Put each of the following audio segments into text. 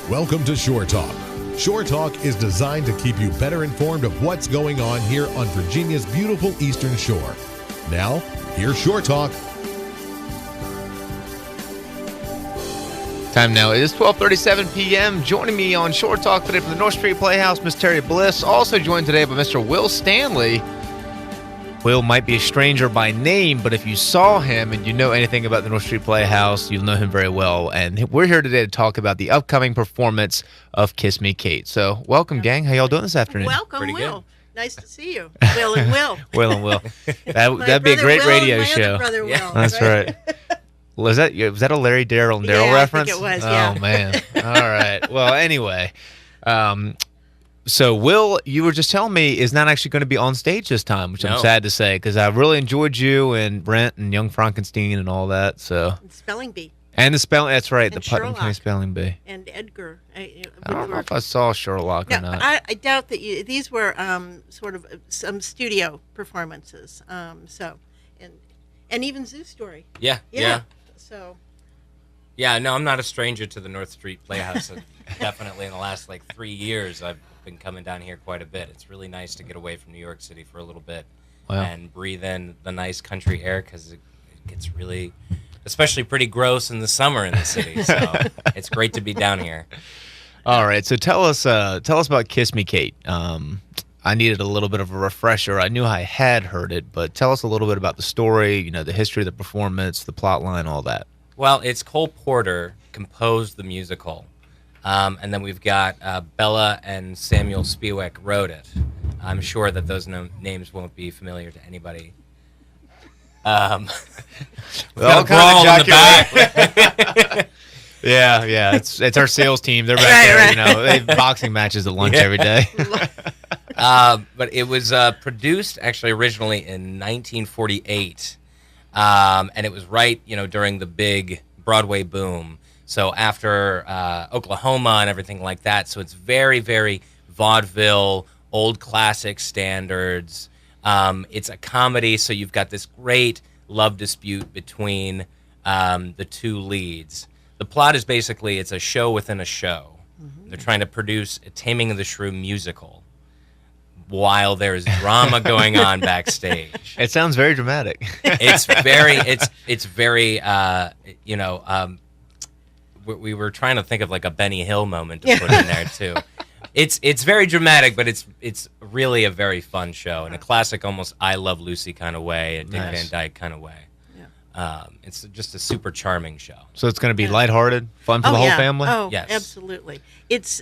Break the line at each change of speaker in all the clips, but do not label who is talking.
Welcome to Shore Talk. Shore Talk is designed to keep you better informed of what's going on here on Virginia's beautiful Eastern Shore. Now, here's Shore Talk.
Time now is 12:37 p.m. Joining me on Shore Talk today from the North Street Playhouse, Miss Terry Bliss. Also joined today by Mr. Will Stanley. Will might be a stranger by name, but if you saw him and you know anything about the North Street Playhouse, you'll know him very well. And we're here today to talk about the upcoming performance of Kiss Me, Kate. So welcome, gang. How y'all doing this afternoon?
Welcome,
Pretty
Will.
Good.
Nice to see you. Will and Will.
Will and Will. That'd be a great
Will
radio
and my
show.
Other brother Will,
That's right. Was that a Larry, Daryl, and Daryl reference?
I think it was, yeah.
Oh, man. All right. Well, anyway. So, Will, you were just telling me, is not actually going to be on stage this time, which I'm sad to say, because I really enjoyed you and Brent and Young Frankenstein and all that. So
Spelling Bee.
And the spelling, that's right,
And
the Putnam
Sherlock.
County Spelling Bee.
And Edgar.
I don't know if I saw Sherlock or
No,
not.
I doubt that these were sort of some studio performances. And even Zoo Story.
Yeah.
So.
Yeah, no, I'm not a stranger to the North Street Playhouse. Definitely in the last 3 years, I've been coming down here quite a bit. It's really nice to get away from New York City for a little bit and breathe in the nice country air because it gets really, especially pretty gross in the summer in the city. So it's great to be down here.
All right, so tell us about Kiss Me, Kate. I needed a little bit of a refresher. I knew I had heard it, but tell us a little bit about the story, the history of the performance, the plot line, all that.
Well, it's Cole Porter composed the musical, and then we've got Bella and Samuel Spiewak wrote it. I'm sure that those names won't be familiar to anybody.
All
kind of brawl in the back.
Yeah, it's our sales team. They're back there, they have boxing matches at lunch every day.
But it was produced actually originally in 1948. And it was right, during the big Broadway boom. So after Oklahoma and everything like that. So it's very, very vaudeville, old classic standards. It's a comedy, so you've got this great love dispute between the two leads. The plot is basically it's a show within a show. Mm-hmm. They're trying to produce a Taming of the Shrew musical while there's drama going on backstage.
It sounds very dramatic.
It's very we were trying to think of a Benny Hill moment to put in there too. It's very dramatic, but it's really a very fun show in a classic, almost I Love Lucy kind of way, a Dick Van Dyke kind of way. Yeah. It's just a super charming show.
So it's going to be lighthearted, fun for the whole family?
Oh,
yes.
Absolutely. It's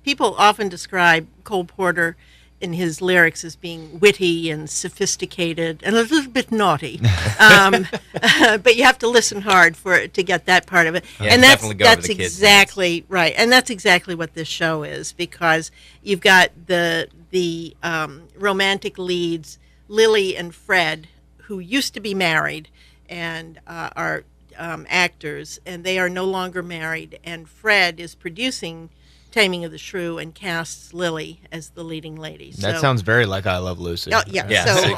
people often describe Cole Porter in his lyrics as being witty and sophisticated and a little bit naughty, but you have to listen hard to get that part of it.
Yeah,
and
definitely go over
that's
the kids'
exactly right, and that's exactly what this show is, because you've got the romantic leads, Lily and Fred, who used to be married and are actors, and they are no longer married, and Fred is producing Taming of the Shrew and casts Lily as the leading lady.
That sounds very like I Love Lucy.
Oh, yeah.
Yeah.
So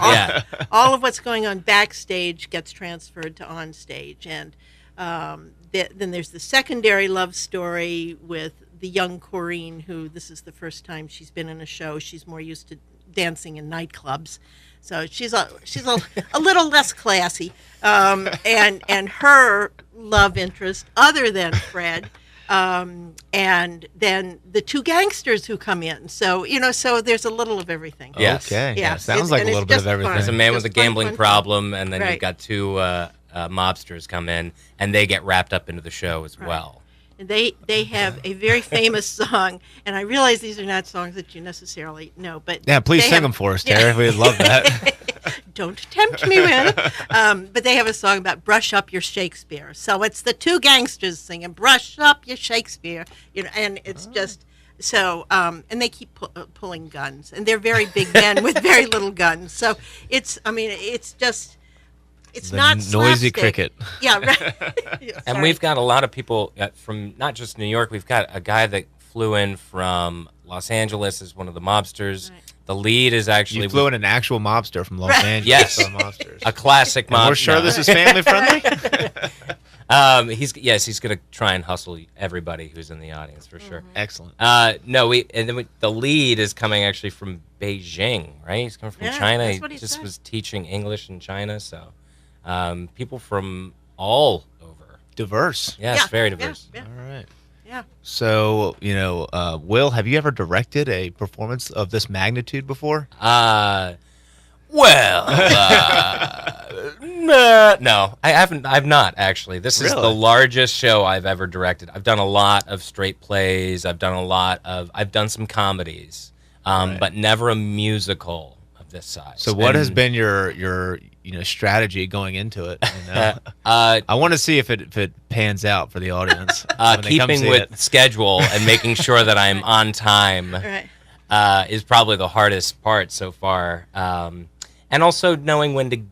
all of what's going on backstage gets transferred to on stage, and then there's the secondary love story with the young Corinne, who this is the first time she's been in a show. She's more used to dancing in nightclubs, so she's a little less classy, and her love interest, other than Fred. And then the two gangsters who come in. So, so there's a little of everything.
Yes.
Okay.
Yeah.
Sounds like a little bit of everything.
There's a man with
Just
a gambling
fun.
problem, and then
Right.
you've got two mobsters come in, and they get wrapped up into the show as well.
And they have a very famous song, and I realize these are not songs that you necessarily know, but
Yeah, please
they
sing
have-
them for us, Terry. We'd love that.
Don't tempt me with. But they have a song about brush up your Shakespeare. So it's the two gangsters singing brush up your Shakespeare, and it's just so. And they keep pulling guns, and they're very big men with very little guns. So it's just. It's
The
not
noisy
slapstick.
cricket.
Yeah, right. Yeah,
And
sorry.
we've got a lot of people from not just New York. We've got a guy that flew in from Los Angeles as one of the mobsters.
Right.
The lead is actually
You flew in an actual mobster from Los Angeles.
Yes.
for the mobsters.
a classic
And
mobster.
we're sure this is family friendly?
He's gonna try and hustle everybody who's in the audience for sure.
Excellent.
The lead is coming actually from Beijing, right? He's coming from China.
That's what he
just
said.
was teaching English in China, so people from all over.
Diverse.
Yes, very diverse.
Yeah.
All right.
Yeah.
So, Will, have you ever directed a performance of this magnitude before?
No, I haven't. I've not actually. This is the
Really?
largest show I've ever directed. I've done a lot of straight plays. I've done some comedies, but never a musical of this size.
So what has been your strategy going into it? I want to see if it pans out for the audience. when they come
keeping
see
with
it.
schedule and making sure that I'm on time
Right.
is probably the hardest part so far. And also knowing when to,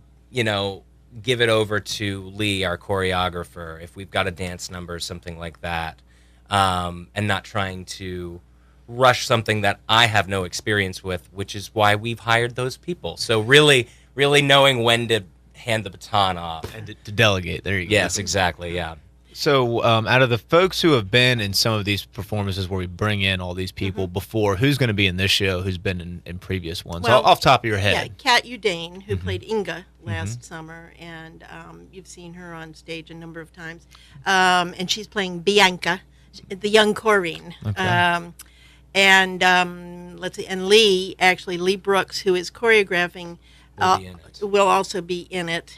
give it over to Lee, our choreographer, if we've got a dance number or something like that, and not trying to rush something that I have no experience with, which is why we've hired those people. So really knowing when to hand the baton off.
And to delegate. There you go.
Yes, exactly, yeah.
So, out of the folks who have been in some of these performances where we bring in all these people before, who's going to be in this show? Who's been in previous ones?
Well,
off top of your
Yeah,
head.
Kat Udane, who played Inga last summer, and you've seen her on stage a number of times. And she's playing Bianca, the young Corinne.
Okay.
Let's see, and Lee Brooks, who is choreographing,
Will be in it.
will also be in it.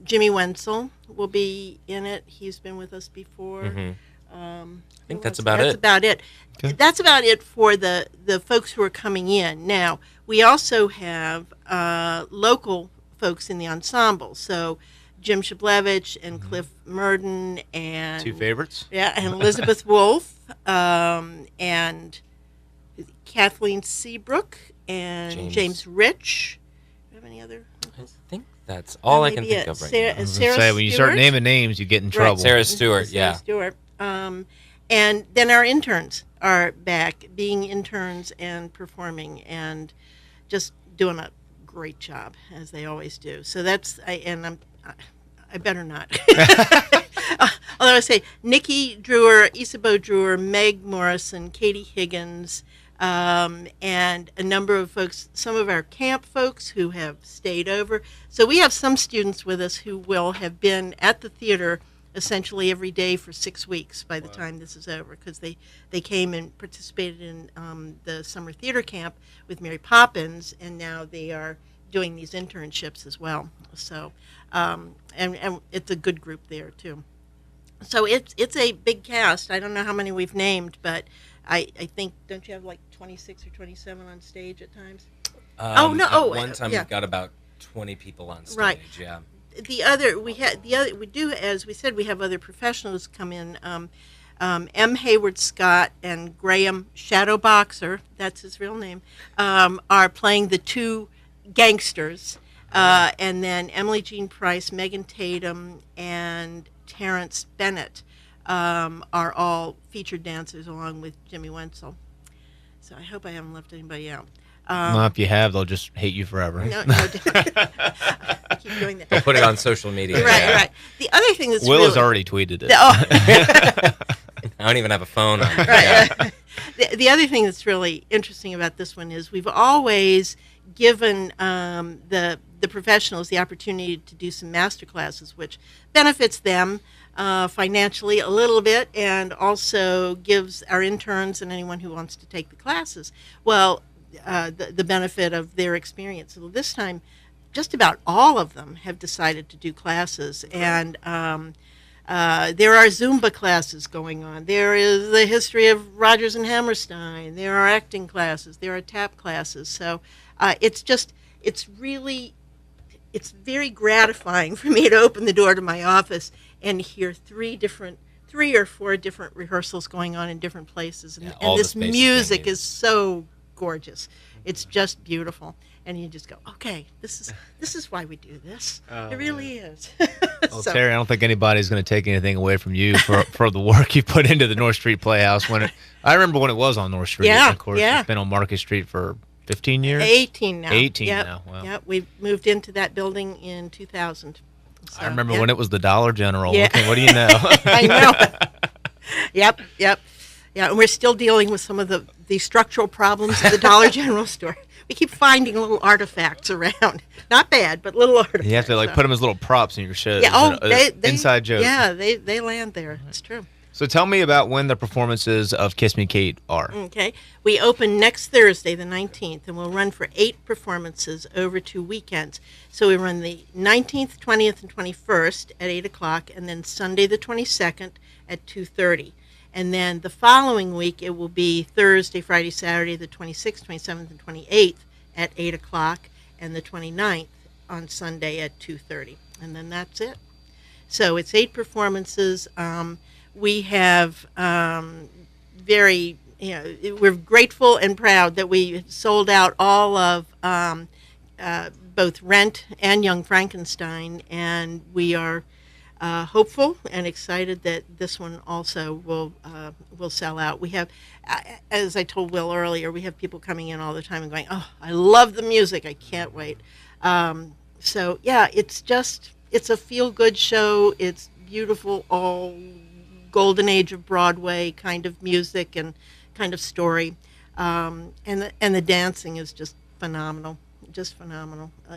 Jimmy Wenzel will be in it. He's been with us before.
I think
Who
that's
else?
about
That's
it.
about it.
Okay.
That's about it for the folks who are coming in. Now, we also have local folks in the ensemble. So Jim Shablevich and Cliff Murden and
Two favorites?
Yeah, and Elizabeth Wolfe and Kathleen Seabrook and James Rich. Do you have any other?
I think that's all I can
Maybe
think of right
Sarah,
now.
I was
Sarah
gonna say, when you start
Stewart?
naming names, you get in trouble.
Sarah Stewart,
Sarah
yeah.
Stewart. And then our interns are back, being interns and performing and just doing a great job, as they always do. So that's, I better not. Although I say Nikki Drewer, Isabeau Drewer, Meg Morrison, Katie Higgins, and a number of folks, some of our camp folks who have stayed over. So we have some students with us who will have been at the theater essentially every day for 6 weeks by the time this is over, because they came and participated in the summer theater camp with Mary Poppins, and now they are doing these internships as well. So, and it's a good group there too. So it's a big cast. I don't know how many we've named, but I think, don't you have like 26 or 27 on stage at times?
At one time
yeah.
we've got about 20 people on stage.
Right.
Yeah.
We do, as we said, we have other professionals come in. M. Hayward Scott and Graham Shadowboxer, that's his real name, are playing the two gangsters, and then Emily Jean Price, Megan Tatum, and Terrence Bennett are all featured dancers along with Jimmy Wenzel. So I hope I haven't left anybody out.
Well, if you have, they'll just hate you forever.
No, I keep doing that.
We'll put it on social media.
Right. The other thing that's
Will has already tweeted it.
I don't even have a phone on.
Right. The other thing that's really interesting about this one is we've always given the professionals the opportunity to do some master classes, which benefits them financially a little bit, and also gives our interns and anyone who wants to take the classes, the benefit of their experience. So this time, just about all of them have decided to do classes, and there are Zumba classes going on. There is the history of Rodgers and Hammerstein. There are acting classes. There are tap classes. So it's very gratifying for me to open the door to my office and hear three or four different rehearsals going on in different places. And
all
this
the spaces
music
being
is so gorgeous. It's just beautiful. And you just go, okay, this is why we do this. It really is.
Well, Terry, I don't think anybody's going to take anything away from you for the work you put into the North Street Playhouse. I remember when it was on North Street.
Yeah,
of course,
yeah.
It's been on Market Street for 15 years?
18 now.
18
Yep.
now. Wow.
Yep. We moved into that building in 2000. So,
I remember
yeah.
when it was the Dollar General.
Yeah.
Okay, what do you know?
I know. Yep. Yeah, and we're still dealing with some of the structural problems of the Dollar General store. We keep finding little artifacts around. Not bad, but little artifacts.
You have to put them as little props in your shows.
Yeah, they
inside joke.
Yeah, they land there. It's true.
So tell me about when the performances of Kiss Me Kate are.
Okay. We open next Thursday, the 19th, and we'll run for 8 performances over 2 weekends. So we run the 19th, 20th, and 21st at 8 o'clock, and then Sunday the 22nd at 2:30. And then the following week, it will be Thursday, Friday, Saturday, the 26th, 27th, and 28th at 8 o'clock, and the 29th on Sunday at 2:30. And then that's it. So it's 8 performances. We have we're grateful and proud that we sold out all of both Rent and Young Frankenstein, and we are hopeful and excited that this one also will sell out. We have, as I told Will earlier, we have people coming in all the time and going, "Oh, I love the music! I can't wait." So yeah, it's a feel-good show. It's beautiful, all golden age of Broadway kind of music and kind of story, and the dancing is just phenomenal,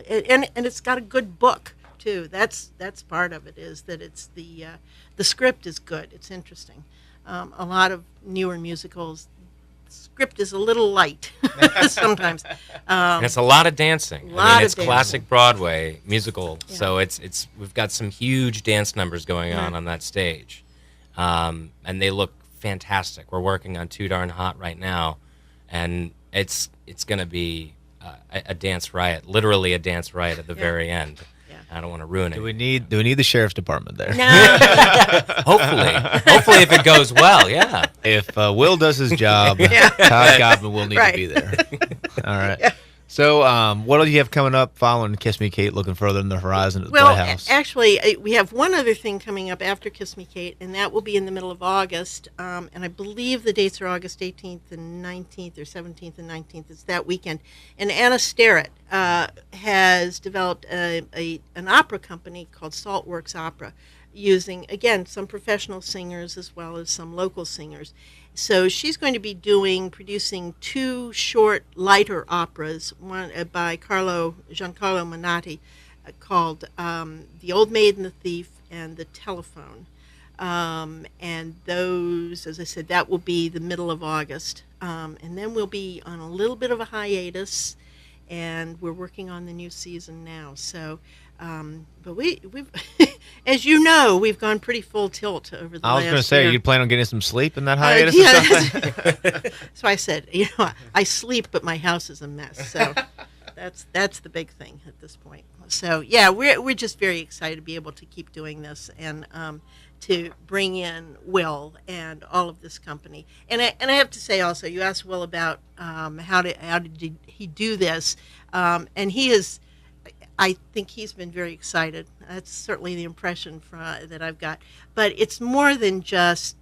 and it's got a good book too. That's part of it, is that it's the script is good. It's interesting. A lot of newer musicals, the script is a little light sometimes.
And it's a lot of dancing. It's
dancing.
Classic Broadway musical,
Yeah.
so we've got some huge dance numbers going on that stage, and they look fantastic. We're working on Too Darn Hot right now, and it's going to be a dance riot, literally a dance riot at the very end. I don't want to ruin it.
Do we need the sheriff's department there?
No.
Hopefully, if it goes well, yeah.
If Will does his job, Todd Godwin will need to be there. All right. Yeah. So, what do you have coming up following Kiss Me Kate? Looking further in the horizon at the Playhouse.
Actually, we have one other thing coming up after Kiss Me Kate, and that will be in the middle of August. And I believe the dates are August 18th and 19th, or 17th and 19th. It's that weekend. And Anna Starrett has developed an opera company called Saltworks Opera, using, again, some professional singers as well as some local singers. So she's going to be producing 2 short, lighter operas, one by Giancarlo Manati, called The Old Maid and the Thief and The Telephone. And those, as I said, that will be the middle of August. And then we'll be on a little bit of a hiatus, and we're working on the new season now. So, but we've, as you know, we've gone pretty full tilt over the last year.
I was going to say, you plan on getting some sleep in that hiatus or something?
So I said, I sleep, but my house is a mess. So that's the big thing at this point. So yeah, we're just very excited to be able to keep doing this, and to bring in Will and all of this company. And I have to say also, you asked Will about how did he do this, and he is. I think he's been very excited. That's certainly the impression that I've got. But it's more than just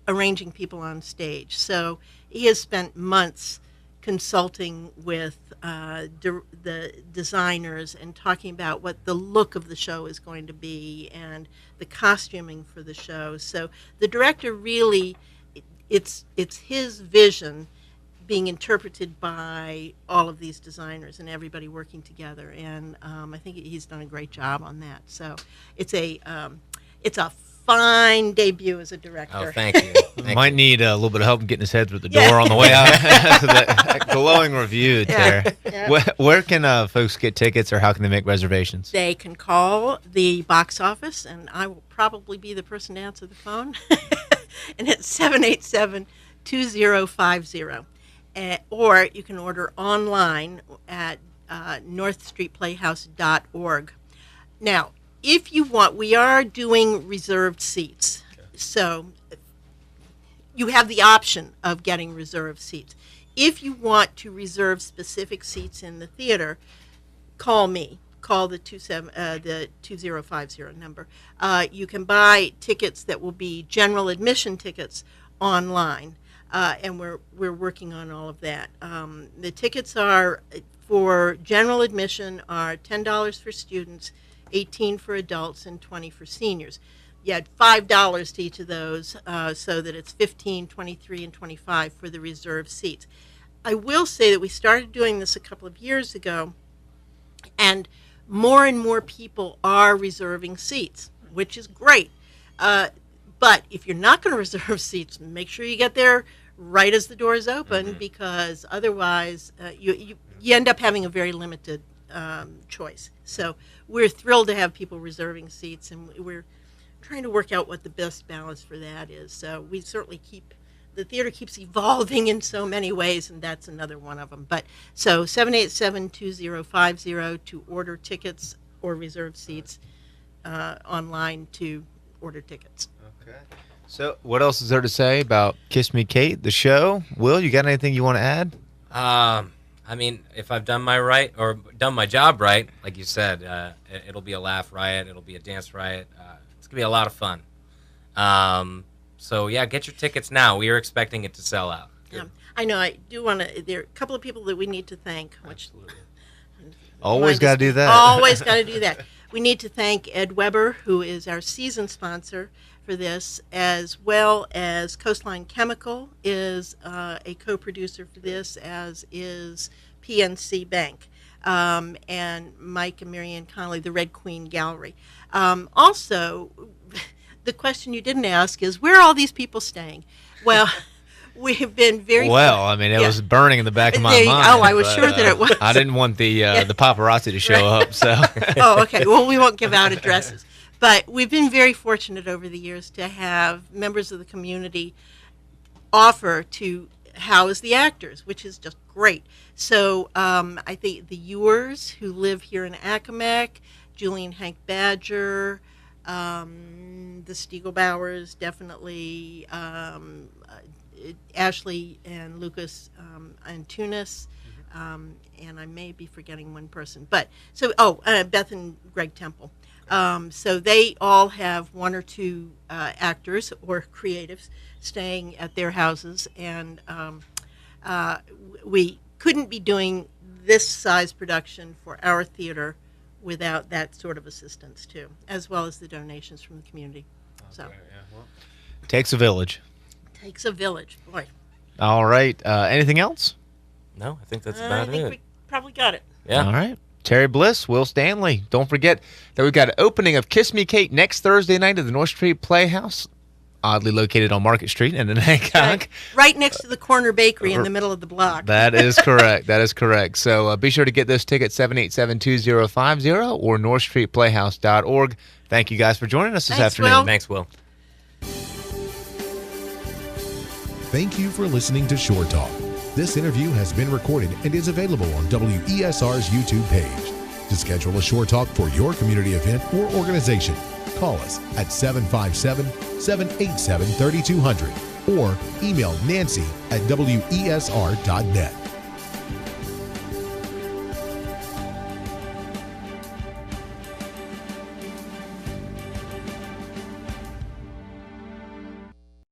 arranging people on stage. So he has spent months consulting with the designers and talking about what the look of the show is going to be and the costuming for the show. So the director really, it's his vision being interpreted by all of these designers and everybody working together, and I think he's done a great job on that. So it's a fine debut as a director.
Oh, thank you.
Might need a little bit of help getting his head through the door on the way out. So that glowing review there. Yeah. Where can folks get tickets, or how can they make reservations?
They can call the box office, and I will probably be the person to answer the phone. And it's 787-2050. Or you can order online at northstreetplayhouse.org. Now, if you want, we are doing reserved seats. Okay. So you have the option of getting reserved seats. If you want to reserve specific seats in the theater, call me. Call the 2050 number. You can buy tickets that will be general admission tickets online. And we're working on all of that. The tickets are, for general admission, are $10 for students, 18 for adults and 20 for seniors. You add $5 to each of those, so that it's 15, 23, and 25 for the reserved seats. I will say that we started doing this a couple of years ago, and more people are reserving seats, which is great. But if you're not going to reserve seats, make sure you get there right as the doors open, because otherwise you end up having a very limited choice. So we're thrilled to have people reserving seats, and we're trying to work out what the best balance for that is. So we certainly the theater keeps evolving in so many ways, and that's another one of them. But so 787-2050 to order tickets or reserve seats, online to order tickets.
Okay. So what else is there to say about Kiss Me Kate, the show? Will, you got anything you want to add?
I mean, if I've done my job right, like you said, it'll be a laugh riot. It'll be a dance riot. It's going to be a lot of fun. So, yeah, get your tickets now. We are expecting it to sell out.
Yeah, I know. I do want to. There are a couple of people that we need to thank. Which
Always got to do that.
Always got to do that. We need to thank Ed Weber, who is our season sponsor for this, as well as Coastline Chemical is a co-producer for this, as is PNC Bank, and Mike and Marianne Connolly, the Red Queen Gallery. Also, the question you didn't ask is, where are all these people staying? Well, we have been very...
Well, I mean, it was burning in the back of my mind.
Oh, I was sure that it was.
I didn't want the paparazzi to show up, so...
Oh, okay. Well, we won't give out addresses. But we've been very fortunate over the years to have members of the community offer to house the actors, which is just great. So I think the Ewers, who live here in Accomack, Julie and Hank Badger, the Stiegelbauers, definitely, Ashley and Lucas Antunes, and I may be forgetting one person. But so, Beth and Greg Temple. So they all have one or two actors or creatives staying at their houses, and we couldn't be doing this size production for our theater without that sort of assistance too, as well as the donations from the community. So,
Takes a village.
Takes a village, boy.
All right. Anything else?
No, I think that's about
I think
it.
we probably got it.
Yeah.
All right. Terry Bliss, Will Stanley. Don't forget that we've got an opening of Kiss Me Kate next Thursday night at the North Street Playhouse, oddly located on Market Street in Hancock.
Right next to the corner bakery in the middle of the block.
That is correct. That is correct. So be sure to get those tickets, 787-2050 or northstreetplayhouse.org. Thank you guys for joining us this afternoon.
Will.
Thanks, Will.
Thank you for listening to Shore Talk. This interview has been recorded and is available on WESR's YouTube page. To schedule a Shore Talk for your community event or organization, call us at 757-787-3200 or email Nancy at WESR.net.